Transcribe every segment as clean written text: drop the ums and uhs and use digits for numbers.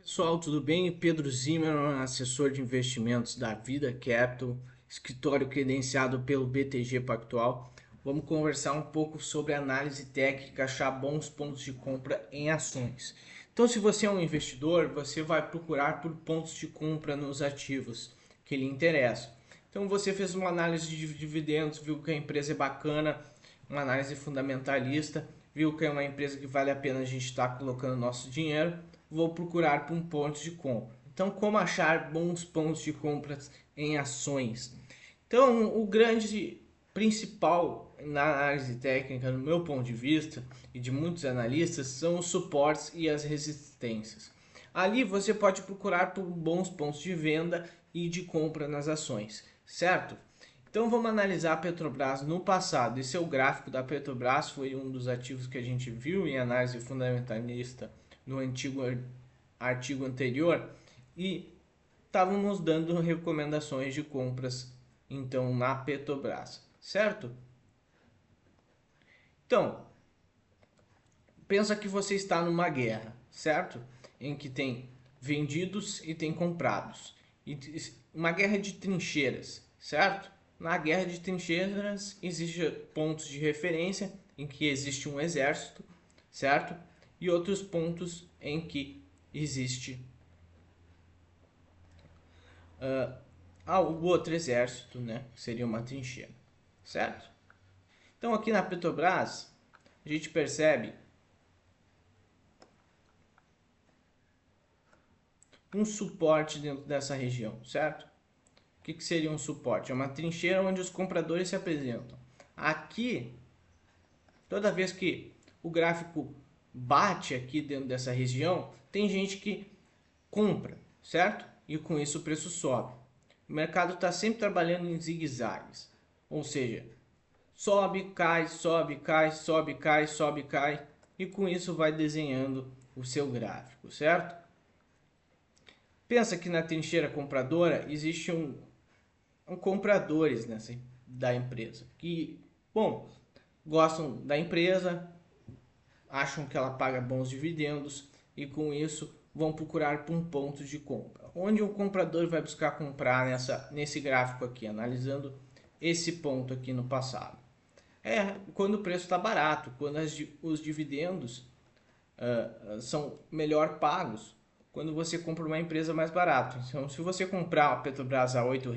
Pessoal, tudo bem? Pedro Zimmermann, assessor de investimentos da Vida Capital, escritório credenciado pelo BTG Pactual. Vamos conversar um pouco sobre análise técnica, achar bons pontos de compra em ações. Então, se você é um investidor, você vai procurar por pontos de compra nos ativos que lhe interessam. Então, você fez uma análise de dividendos, viu que a empresa é bacana, uma análise fundamentalista, viu que é uma empresa que vale a pena a gente estar colocando nosso dinheiro, vou procurar por um ponto de compra. Então, como achar bons pontos de compra em ações? Então, o grande principal na análise técnica, no meu ponto de vista e de muitos analistas, são os suportes e as resistências. Ali você pode procurar por bons pontos de venda e de compra nas ações, certo? Então vamos analisar a Petrobras no passado. Esse é o gráfico da Petrobras, foi um dos ativos que a gente viu em análise fundamentalista no antigo artigo anterior e estávamos dando recomendações de compras então na Petrobras, certo? Então, pensa que você está numa guerra, certo? Em que tem vendidos e tem comprados. E uma guerra de trincheiras, certo? Na guerra de trincheiras existem pontos de referência em que existe um exército, certo? E outros pontos em que existe o outro exército, né? Que seria uma trincheira, certo? Então aqui na Petrobras a gente percebe um suporte dentro dessa região, certo? O que seria um suporte? É uma trincheira onde os compradores se apresentam. Aqui, toda vez que o gráfico bate aqui dentro dessa região, tem gente que compra, certo? E com isso o preço sobe. O mercado está sempre trabalhando em zigue-zagues, ou seja, sobe, cai, sobe, cai, sobe, cai, sobe, cai, e com isso vai desenhando o seu gráfico, certo? Pensa que na trincheira compradora existe compradores da empresa que, bom, gostam da empresa, acham que ela paga bons dividendos e com isso vão procurar por um ponto de compra. Onde o comprador vai buscar comprar nesse gráfico aqui, analisando esse ponto aqui no passado. É quando o preço está barato, quando os dividendos são melhor pagos, quando você compra uma empresa mais barato. Então, se você comprar a Petrobras a R$ 8,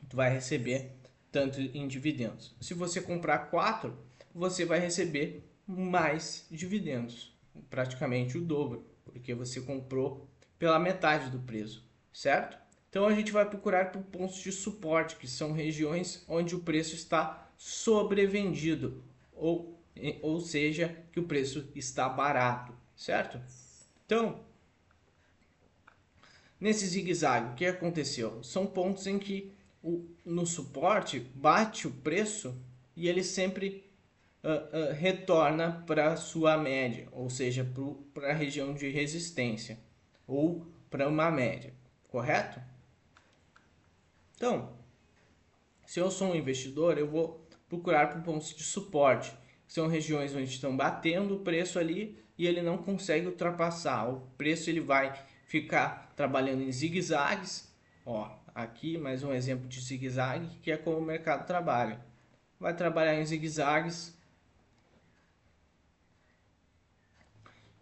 tu vai receber tanto em dividendos. Se você comprar 4, você vai receber mais dividendos, praticamente o dobro, porque você comprou pela metade do preço, certo? Então a gente vai procurar por pontos de suporte, que são regiões onde o preço está sobrevendido, ou seja, que o preço está barato, certo? Então, nesse zigue-zague, o que aconteceu? São pontos em que no suporte bate o preço e ele sempre retorna para a sua média, ou seja, para a região de resistência ou para uma média, correto? Então, se eu sou um investidor, eu vou procurar por pontos de suporte, que são regiões onde estão batendo o preço ali e ele não consegue ultrapassar. O preço ele vai ficar trabalhando em zigue-zagues. Ó, aqui mais um exemplo de zigue-zague, que é como o mercado trabalha. Vai trabalhar em zigue-zagues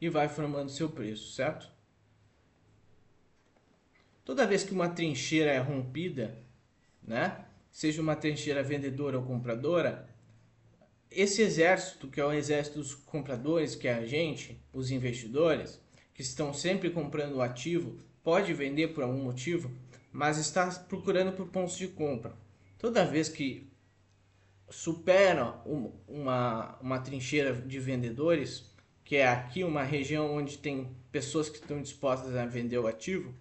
e vai formando seu preço, certo? Toda vez que uma trincheira é rompida, né? Seja uma trincheira vendedora ou compradora, esse exército, que é o exército dos compradores, que é a gente, os investidores, que estão sempre comprando o ativo, pode vender por algum motivo, mas está procurando por pontos de compra. Toda vez que supera uma trincheira de vendedores, que é aqui uma região onde tem pessoas que estão dispostas a vender o ativo,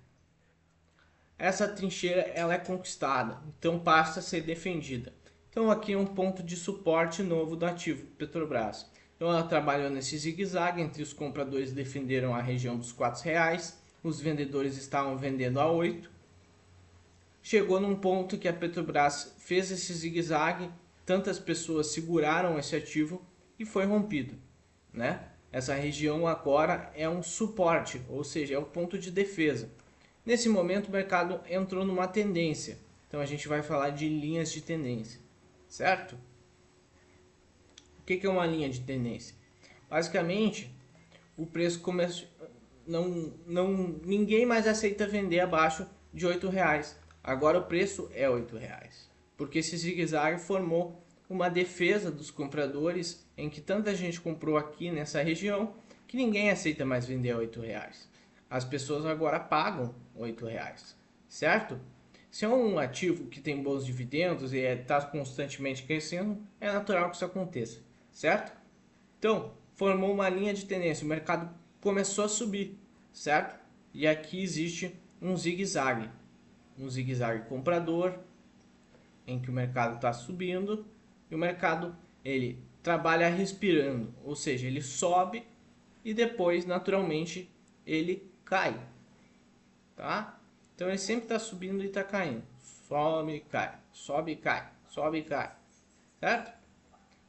essa trincheira ela é conquistada, então passa a ser defendida. Então aqui é um ponto de suporte novo do ativo Petrobras. Então ela trabalhou nesse zigue-zague, entre os compradores defenderam a região dos R$ 4, os vendedores estavam vendendo a 8. Chegou num ponto que a Petrobras fez esse zigue-zague, tantas pessoas seguraram esse ativo e foi rompido, né? Essa região agora é um suporte, ou seja, é um ponto de defesa. Nesse momento o mercado entrou numa tendência, então a gente vai falar de linhas de tendência, certo? O que é uma linha de tendência? Basicamente, o preço começou, ninguém mais aceita vender abaixo de R$ 8. Agora o preço é R$ 8, porque esse zigue-zague formou uma defesa dos compradores, em que tanta gente comprou aqui nessa região que ninguém aceita mais vender a R$ 8. As pessoas agora pagam R$ 8, certo? Se é um ativo que tem bons dividendos e está constantemente crescendo, é natural que isso aconteça, certo? Então, formou uma linha de tendência, o mercado começou a subir, certo? E aqui existe um zigue-zague comprador, em que o mercado está subindo e o mercado ele trabalha respirando, ou seja, ele sobe e depois naturalmente ele cai, tá? Então ele sempre está subindo e está caindo, sobe e cai, sobe e cai, sobe e cai, certo?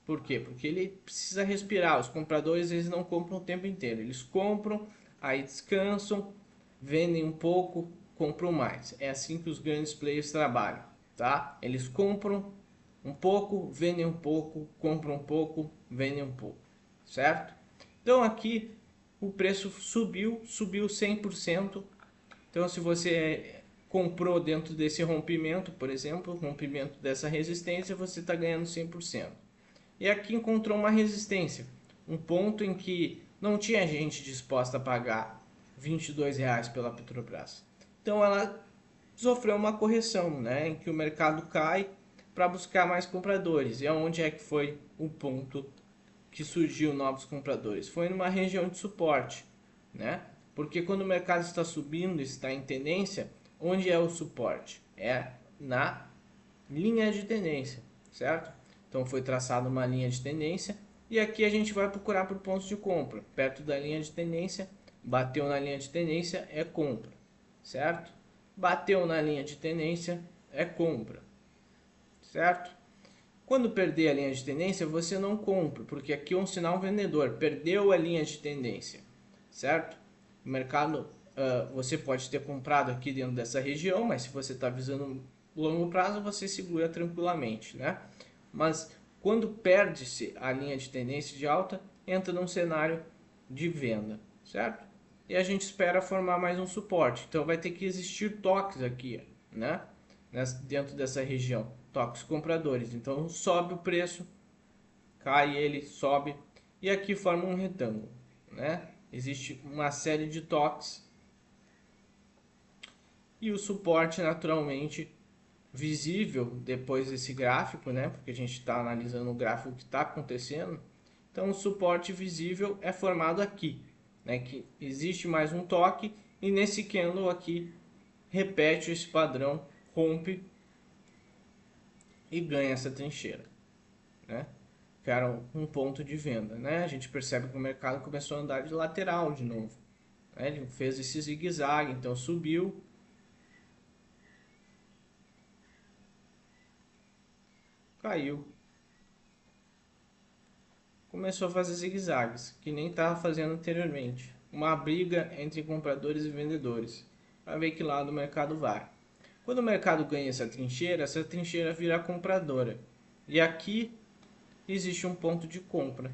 Por quê? Porque ele precisa respirar. Os compradores eles não compram o tempo inteiro. Eles compram, aí descansam, vendem um pouco, compram mais. É assim que os grandes players trabalham, tá? Eles compram um pouco, vendem um pouco, compram um pouco, vendem um pouco, certo? Então aqui o preço subiu 100%. Então se você comprou dentro desse rompimento, por exemplo, rompimento dessa resistência, você está ganhando 100%. E aqui encontrou uma resistência, um ponto em que não tinha gente disposta a pagar R$ 22 pela Petrobras. Então ela sofreu uma correção, né, em que o mercado cai para buscar mais compradores. E aonde é que foi o ponto que surgiu novos compradores? Foi numa região de suporte, né? Porque quando o mercado está subindo, está em tendência, onde é o suporte? É na linha de tendência, certo? Então foi traçada uma linha de tendência e aqui a gente vai procurar por pontos de compra. Perto da linha de tendência, bateu na linha de tendência, é compra, certo? Bateu na linha de tendência, é compra, certo? Quando perder a linha de tendência, você não compra, porque aqui é um sinal vendedor, perdeu a linha de tendência, certo? O mercado, você pode ter comprado aqui dentro dessa região, mas se você está visando longo prazo, você segura tranquilamente, né? Mas quando perde-se a linha de tendência de alta, entra num cenário de venda, certo? E a gente espera formar mais um suporte. Então vai ter que existir toques aqui, né? Dentro dessa região, toques compradores. Então sobe o preço, cai ele, sobe e aqui forma um retângulo, né? Existe uma série de toques e o suporte naturalmente visível depois desse gráfico, né? Porque a gente está analisando o gráfico que está acontecendo. Então o suporte visível é formado aqui, né? Que existe mais um toque e nesse candle aqui repete esse padrão, rompe e ganha essa trincheira, né? Que era um ponto de venda, né? A gente percebe que o mercado começou a andar de lateral de novo, né? Ele fez esse zigue-zague, então subiu, caiu, começou a fazer zigue-zagues, que nem estava fazendo anteriormente. Uma briga entre compradores e vendedores, para ver que lado o mercado vai. Quando o mercado ganha essa trincheira vira compradora. E aqui existe um ponto de compra.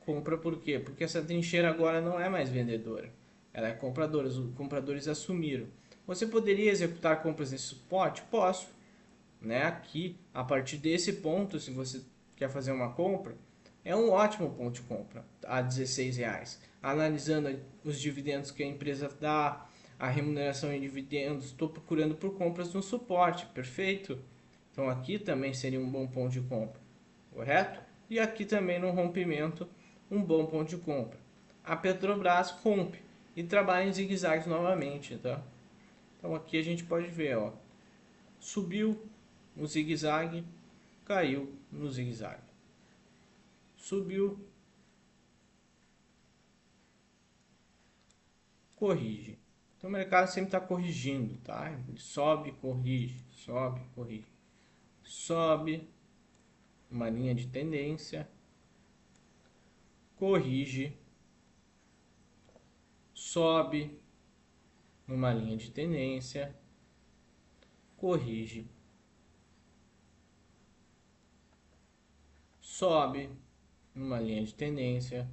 Compra por quê? Porque essa trincheira agora não é mais vendedora. Ela é compradora. Os compradores assumiram. Você poderia executar compras nesse suporte? Posso. Né? Aqui, a partir desse ponto, se você quer fazer uma compra, é um ótimo ponto de compra a R$ 16. Analisando os dividendos que a empresa dá, a remuneração em dividendos, estou procurando por compras no suporte, perfeito? Então aqui também seria um bom ponto de compra, correto? E aqui também no rompimento, um bom ponto de compra. A Petrobras rompe e trabalha em zigue-zagues novamente, tá? Então aqui a gente pode ver, ó, subiu no zigue-zague, caiu no zigue-zague. Subiu, corrige. Então o mercado sempre está corrigindo, tá? Ele sobe, corrige, sobe, corrige. Sobe, uma linha de tendência, corrige, sobe numa linha de tendência, corrige, sobe numa linha de tendência,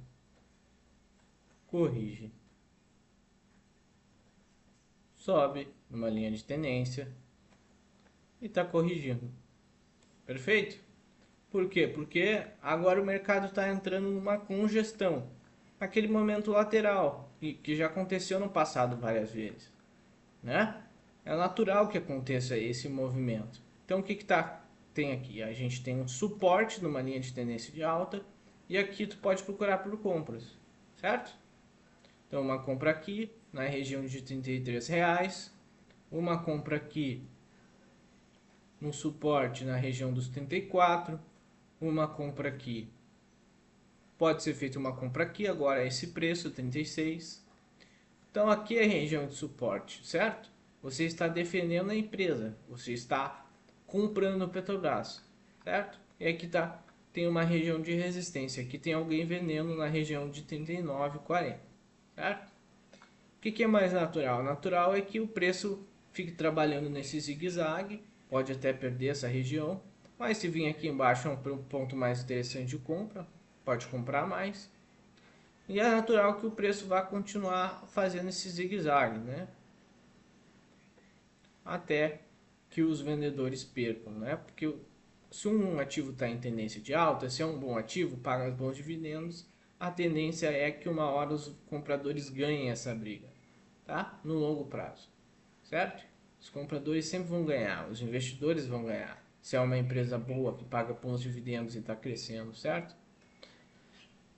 corrige, sobe numa linha de tendência e está corrigindo. Perfeito? Por quê? Porque agora o mercado está entrando numa congestão, aquele momento lateral, que já aconteceu no passado várias vezes, né? É natural que aconteça esse movimento. Então o que tem aqui? A gente tem um suporte numa linha de tendência de alta e aqui tu pode procurar por compras, certo? Então uma compra aqui na região de R$ 33, uma compra aqui no suporte na região dos 34, uma compra aqui. Pode ser feita uma compra aqui, agora é esse preço, 36. Então aqui é a região de suporte, certo? Você está defendendo a empresa, você está comprando o Petrobras, certo? E aqui tem uma região de resistência, aqui tem alguém vendendo na região de 39,40, certo? O que é mais natural? Natural é que o preço fique trabalhando nesse zigue-zague, pode até perder essa região, mas se vir aqui embaixo é um ponto mais interessante de compra, pode comprar mais. E é natural que o preço vá continuar fazendo esse zigue-zague, né? Até que os vendedores percam, né? Porque se um ativo está em tendência de alta, se é um bom ativo, paga bons dividendos, a tendência é que uma hora os compradores ganhem essa briga, tá? No longo prazo, certo? Os compradores sempre vão ganhar, os investidores vão ganhar. Se é uma empresa boa que paga bons dividendos e está crescendo, certo?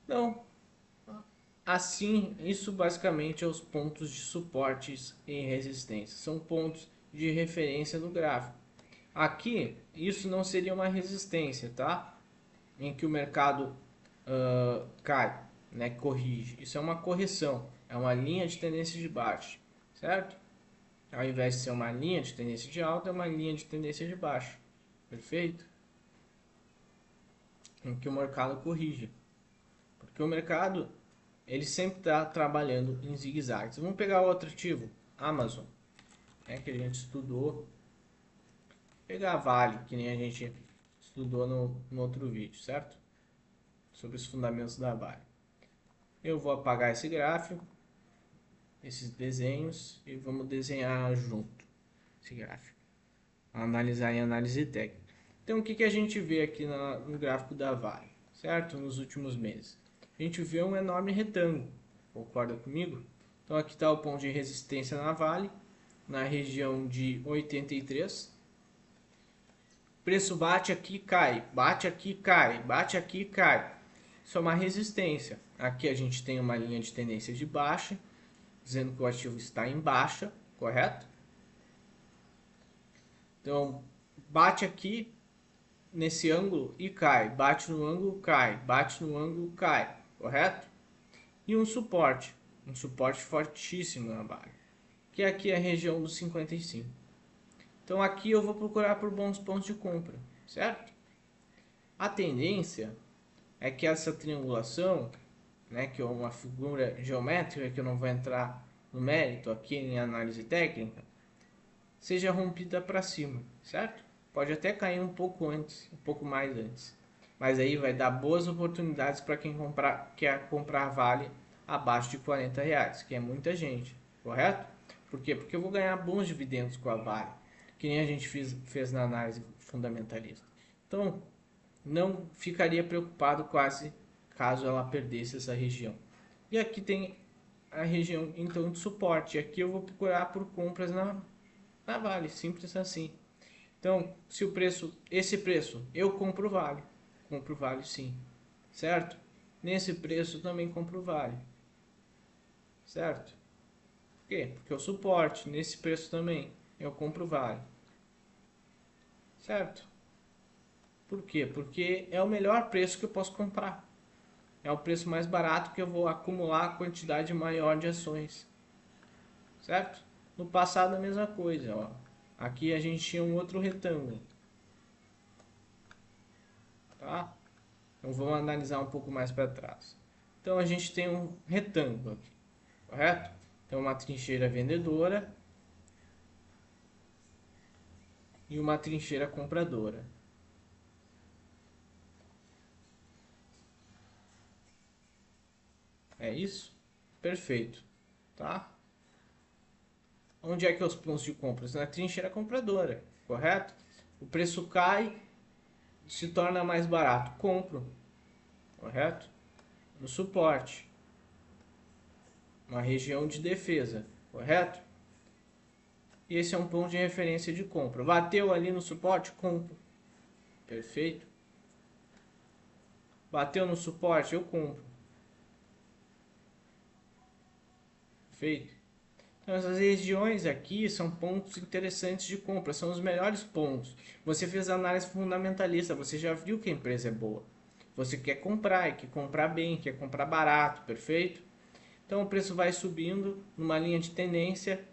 Então, assim, isso basicamente é os pontos de suportes e resistência. São pontos de referência no gráfico. Aqui, isso não seria uma resistência, tá? Em que o mercado cai, né? Corrige. Isso é uma correção, é uma linha de tendência de baixa, certo? Ao invés de ser uma linha de tendência de alta, é uma linha de tendência de baixa. Perfeito? Em que o mercado corrige. Porque o mercado, ele sempre está trabalhando em zigue-zagues. Vamos pegar outro ativo, Amazon, que a gente estudou. Vou pegar a Vale, que nem a gente estudou no outro vídeo, certo? Sobre os fundamentos da Vale. Eu vou apagar esse gráfico, esses desenhos, e vamos desenhar junto esse gráfico. Analisar em análise técnica. Então, o que a gente vê aqui no gráfico da Vale, certo? Nos últimos meses. A gente vê um enorme retângulo, concorda comigo? Então, aqui está o ponto de resistência na Vale, na região de 83. Preço bate aqui, cai, bate aqui, cai, bate aqui, cai. Isso é uma resistência. Aqui a gente tem uma linha de tendência de baixa, dizendo que o ativo está em baixa, correto? Então, bate aqui nesse ângulo e cai, bate no ângulo, cai, bate no ângulo, cai, correto? E um suporte fortíssimo na Vale, que é aqui a região dos 55. Então aqui eu vou procurar por bons pontos de compra, certo? A tendência é que essa triangulação, né, que é uma figura geométrica que eu não vou entrar no mérito aqui em análise técnica, seja rompida para cima, certo? Pode até cair um pouco antes, um pouco mais antes, mas aí vai dar boas oportunidades para quem quer comprar Vale abaixo de R$ 40, que é muita gente, correto? Por quê? Porque eu vou ganhar bons dividendos com a Vale, que nem a gente fez na análise fundamentalista. Então, não ficaria preocupado quase caso ela perdesse essa região. E aqui tem a região então de suporte. Aqui eu vou procurar por compras na Vale, simples assim. Então, se esse preço, eu compro Vale sim, certo? Nesse preço também compro Vale, certo? Por quê? Porque é o suporte, nesse preço também eu compro Vale, certo? Por quê? Porque é o melhor preço que eu posso comprar. É o preço mais barato que eu vou acumular a quantidade maior de ações, certo? No passado a mesma coisa, ó. Aqui a gente tinha um outro retângulo, tá? Então vamos analisar um pouco mais para trás. Então a gente tem um retângulo aqui, correto? Então uma trincheira vendedora e uma trincheira compradora. É isso? Perfeito, tá? Onde é que é os pontos de compras? Na trincheira compradora, correto? O preço cai, se torna mais barato, compro, correto? No suporte, uma região de defesa, correto? E esse é um ponto de referência de compra. Bateu ali no suporte, compro, perfeito? Bateu no suporte, eu compro, perfeito? Então, essas regiões aqui são pontos interessantes de compra, são os melhores pontos. Você fez análise fundamentalista, você já viu que a empresa é boa. Você quer comprar, quer comprar bem, quer comprar barato, perfeito? Então o preço vai subindo numa linha de tendência,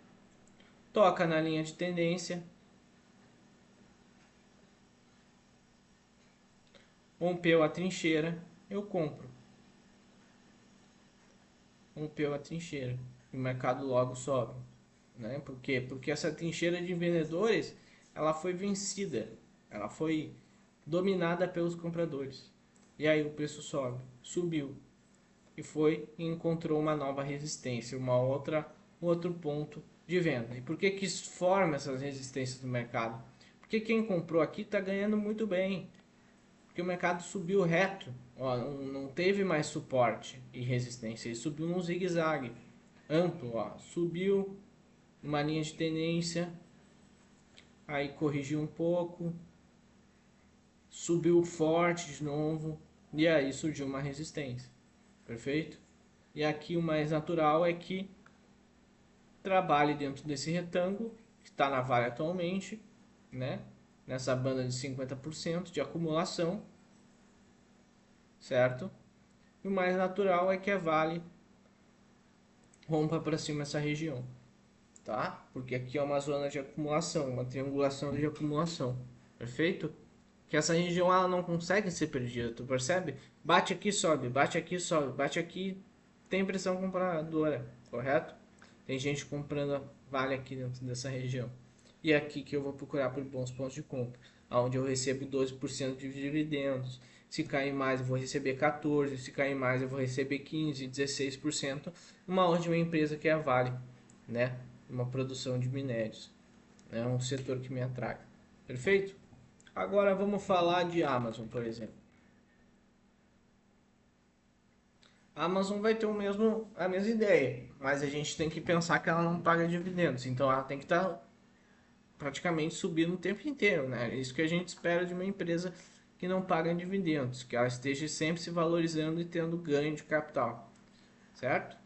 toca na linha de tendência, rompeu a trincheira, eu compro. Rompeu a trincheira, o mercado logo sobe. Né? Por quê? Porque essa trincheira de vendedores, ela foi vencida, ela foi dominada pelos compradores. E aí o preço sobe, subiu e foi e encontrou uma nova resistência, outro ponto de venda. E por que que isso forma essas resistências no mercado? Porque quem comprou aqui está ganhando muito bem, porque o mercado subiu reto, ó, não teve mais suporte e resistência, ele subiu num zigue-zague amplo, ó, subiu uma linha de tendência, aí corrigiu um pouco, subiu forte de novo e aí surgiu uma resistência, perfeito? E aqui o mais natural é que trabalhe dentro desse retângulo que está na Vale atualmente, né? Nessa banda de 50% de acumulação, certo? E o mais natural é que a Vale rompa para cima essa região, tá? Porque aqui é uma zona de acumulação, uma triangulação de acumulação, perfeito? Que essa região ela não consegue ser perdida, tu percebe? Bate aqui, sobe, bate aqui, sobe, bate aqui, tem pressão compradora, correto? Tem gente comprando Vale aqui dentro dessa região. E é aqui que eu vou procurar por bons pontos de compra, onde eu recebo 12% de dividendos. Se cair mais, eu vou receber 14%, se cair mais, eu vou receber 15%, 16%. Uma ótima empresa que é a Vale, né? Uma produção de minérios. É um setor que me atrai. Perfeito? Agora vamos falar de Amazon, por exemplo. A Amazon vai ter a mesma ideia, mas a gente tem que pensar que ela não paga dividendos, então ela tem que estar praticamente subindo o tempo inteiro, né? É isso que a gente espera de uma empresa que não paga dividendos, que ela esteja sempre se valorizando e tendo ganho de capital, certo?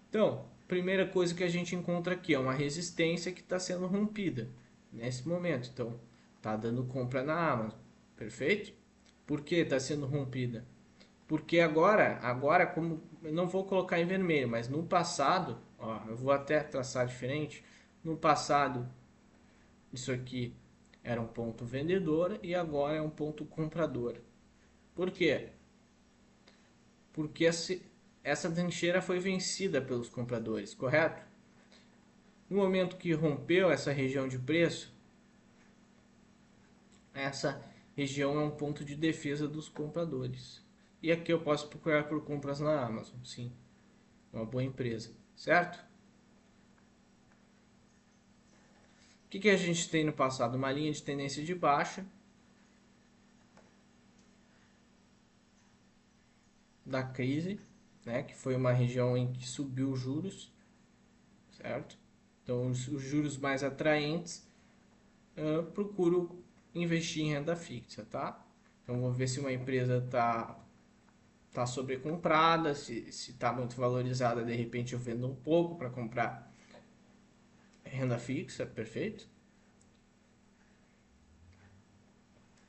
Então, primeira coisa que a gente encontra aqui é uma resistência que está sendo rompida nesse momento. Então, está dando compra na Amazon, perfeito? Por que está sendo rompida? Porque agora como eu não vou colocar em vermelho, mas no passado, ó, eu vou até traçar diferente. No passado, isso aqui era um ponto vendedor e agora é um ponto comprador. Por quê? Porque essa trincheira foi vencida pelos compradores, correto? No momento que rompeu essa região de preço, essa região é um ponto de defesa dos compradores. E aqui eu posso procurar por compras na Amazon, sim, uma boa empresa, certo? O que a gente tem no passado? Uma linha de tendência de baixa da crise, né, que foi uma região em que subiu os juros, certo? Então, os juros mais atraentes, procuro investir em renda fixa, tá? Então, vou ver se uma empresa tá sobrecomprada, se está muito valorizada, de repente eu vendo um pouco para comprar renda fixa, perfeito?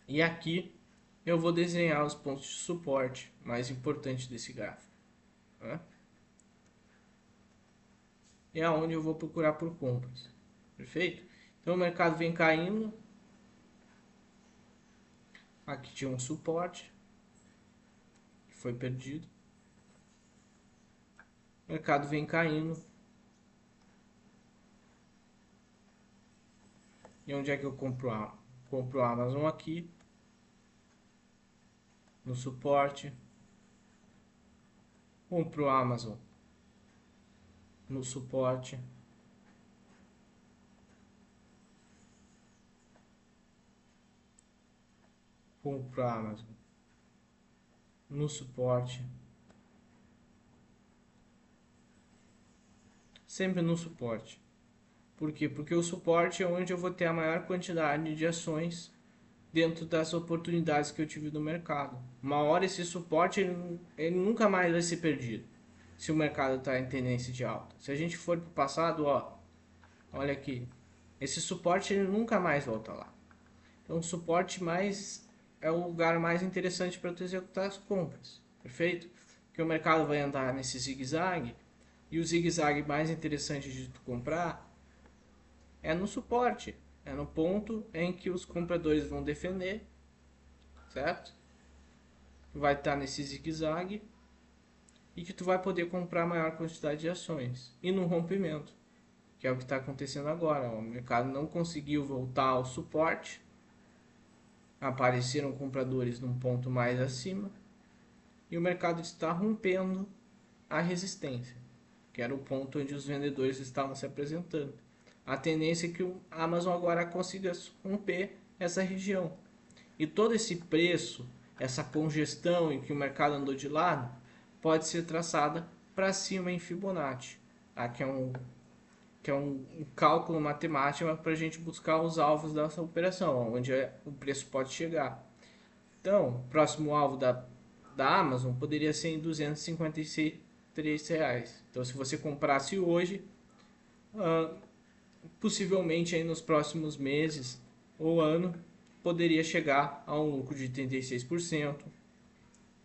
E aqui eu vou desenhar os pontos de suporte mais importantes desse gráfico, né? E é onde eu vou procurar por compras, perfeito? Então o mercado vem caindo, aqui tinha um suporte que foi perdido, o mercado vem caindo, E onde é que eu compro a Amazon? Compro a Amazon aqui, no suporte. Compro a Amazon no suporte. Compro a Amazon no suporte. Sempre no suporte. Por quê? Porque o suporte é onde eu vou ter a maior quantidade de ações dentro das oportunidades que eu tive no mercado. Uma hora esse suporte ele nunca mais vai ser perdido se o mercado está em tendência de alta. Se a gente for para o passado, ó, olha aqui, esse suporte ele nunca mais volta lá. Então o suporte mais é o lugar mais interessante para tu executar as compras, perfeito? Porque o mercado vai andar nesse zigue-zague e o zigue-zague mais interessante de tu comprar é no suporte, é no ponto em que os compradores vão defender, certo? Vai estar nesse zigue-zague e que tu vai poder comprar maior quantidade de ações. E no rompimento, que é o que está acontecendo agora. O mercado não conseguiu voltar ao suporte, apareceram compradores num ponto mais acima e o mercado está rompendo a resistência, que era o ponto onde os vendedores estavam se apresentando. A tendência é que o Amazon agora consiga romper essa região. E todo esse preço, essa congestão em que o mercado andou de lado, pode ser traçada para cima em Fibonacci, tá? que é um cálculo matemático para a gente buscar os alvos dessa operação, onde o preço pode chegar. Então, o próximo alvo da Amazon poderia ser em R$ 253. Então, se você comprasse hoje, possivelmente aí nos próximos meses ou ano, poderia chegar a um lucro de 36%.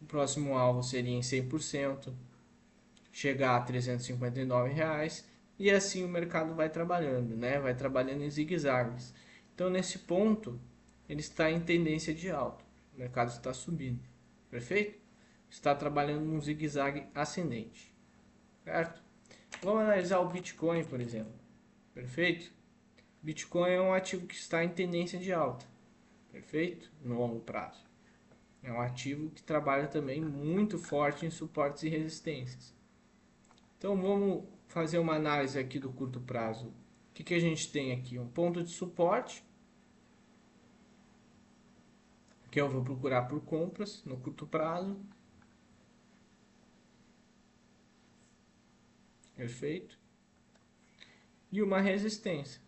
O próximo alvo seria em 100%, chegar a R$ 359, e assim o mercado vai trabalhando, né? Vai trabalhando em zigue-zagues. Então, nesse ponto, ele está em tendência de alta. O mercado está subindo, perfeito? Está trabalhando num zigue-zague ascendente, certo? Vamos analisar o Bitcoin, por exemplo, perfeito? Bitcoin é um ativo que está em tendência de alta, perfeito? No longo prazo. É um ativo que trabalha também muito forte em suportes e resistências. Então vamos fazer uma análise aqui do curto prazo. O que a gente tem aqui? Um ponto de suporte, que eu vou procurar por compras no curto prazo. Perfeito. E uma resistência,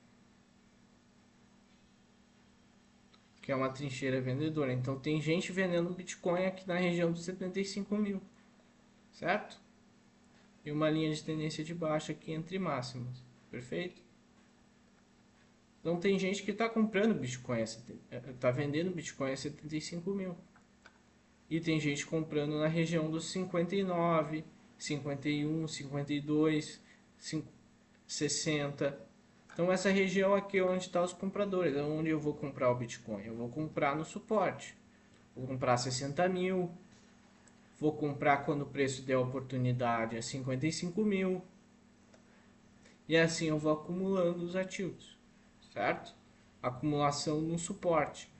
que é uma trincheira vendedora. Então tem gente vendendo Bitcoin aqui na região dos 75 mil, certo? E uma linha de tendência de baixa aqui entre máximas, perfeito? Então tem gente que está comprando Bitcoin, está vendendo Bitcoin a 75 mil. E tem gente comprando na região dos 59, 51, 52, 60. Então essa região aqui é onde estão os compradores, é onde eu vou comprar o Bitcoin. Eu vou comprar no suporte. Vou comprar 60 mil. Vou comprar quando o preço der oportunidade a 55 mil. E assim eu vou acumulando os ativos, certo? Acumulação no suporte,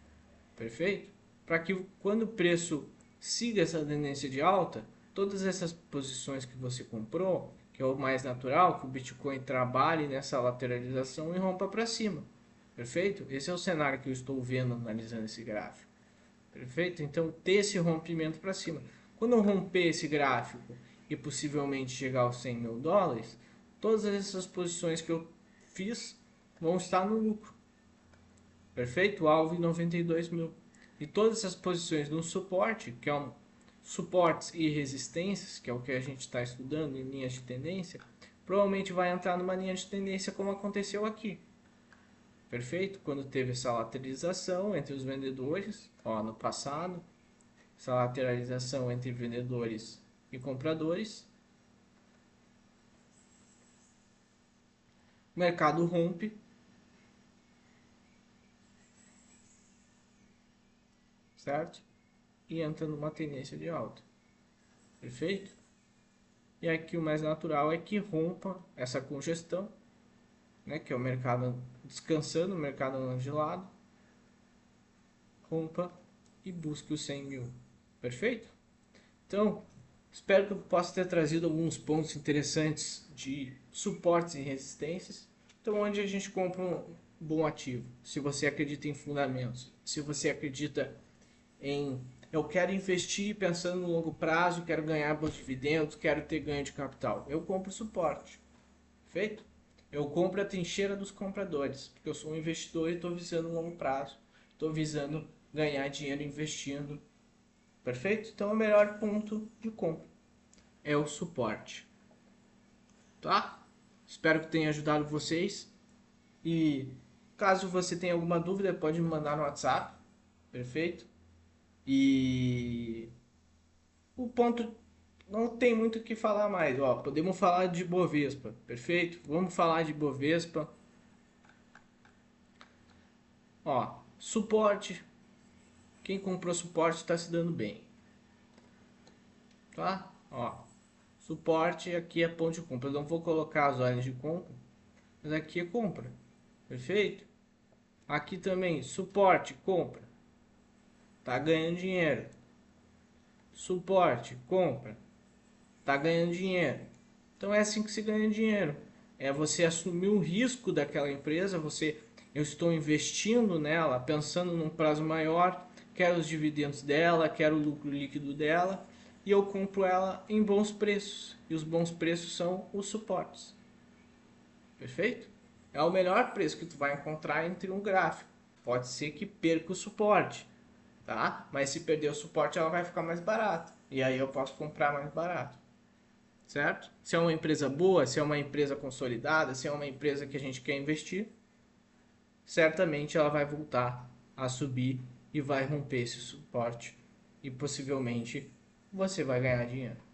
perfeito? Para que quando o preço siga essa tendência de alta, todas essas posições que você comprou, que é o mais natural, que o Bitcoin trabalhe nessa lateralização e rompa para cima, perfeito? Esse é o cenário que eu estou vendo analisando esse gráfico, perfeito? Então, ter esse rompimento para cima. Quando eu romper esse gráfico e possivelmente chegar aos 100 mil dólares, todas essas posições que eu fiz vão estar no lucro, perfeito? O alvo em 92 mil. E todas essas posições no suporte, que é suportes e resistências, que é o que a gente está estudando em linhas de tendência, provavelmente vai entrar numa linha de tendência como aconteceu aqui. Perfeito? Quando teve essa lateralização entre os vendedores, ó, no passado, essa lateralização entre vendedores e compradores, o mercado rompe, certo? E entra numa tendência de alta. Perfeito? E aqui o mais natural é que rompa essa congestão, né, que é o mercado descansando, o mercado andando de lado, rompa e busque os 100 mil. Perfeito? Então, espero que eu possa ter trazido alguns pontos interessantes de suportes e resistências. Então, onde a gente compra um bom ativo? Se você acredita em fundamentos, se você acredita em eu quero investir pensando no longo prazo, quero ganhar bons dividendos, quero ter ganho de capital, eu compro suporte. Perfeito? Eu compro a trincheira dos compradores, porque eu sou um investidor e estou visando longo prazo, estou visando ganhar dinheiro investindo. Perfeito? Então, o melhor ponto de compra é o suporte. Tá? Espero que tenha ajudado vocês. E caso você tenha alguma dúvida, pode me mandar no WhatsApp. Perfeito? E o ponto não tem muito o que falar mais. Ó, podemos falar de Bovespa. Perfeito? Vamos falar de Bovespa. Ó, suporte. Quem comprou suporte está se dando bem. Tá? Ó, suporte aqui é ponto de compra. Eu não vou colocar as ordens de compra, mas aqui é compra. Perfeito? Aqui também, suporte, compra. Tá ganhando dinheiro. Suporte, compra. Tá ganhando dinheiro. Então é assim que se ganha dinheiro. É você assumir o risco daquela empresa, eu estou investindo nela, pensando num prazo maior, quero os dividendos dela, quero o lucro líquido dela, e eu compro ela em bons preços. E os bons preços são os suportes. Perfeito? É o melhor preço que tu vai encontrar entre um gráfico. Pode ser que perca o suporte, tá? Mas se perder o suporte, ela vai ficar mais barata. E aí eu posso comprar mais barato. Certo? Se é uma empresa boa, se é uma empresa consolidada, se é uma empresa que a gente quer investir, certamente ela vai voltar a subir e vai romper esse suporte e possivelmente você vai ganhar dinheiro.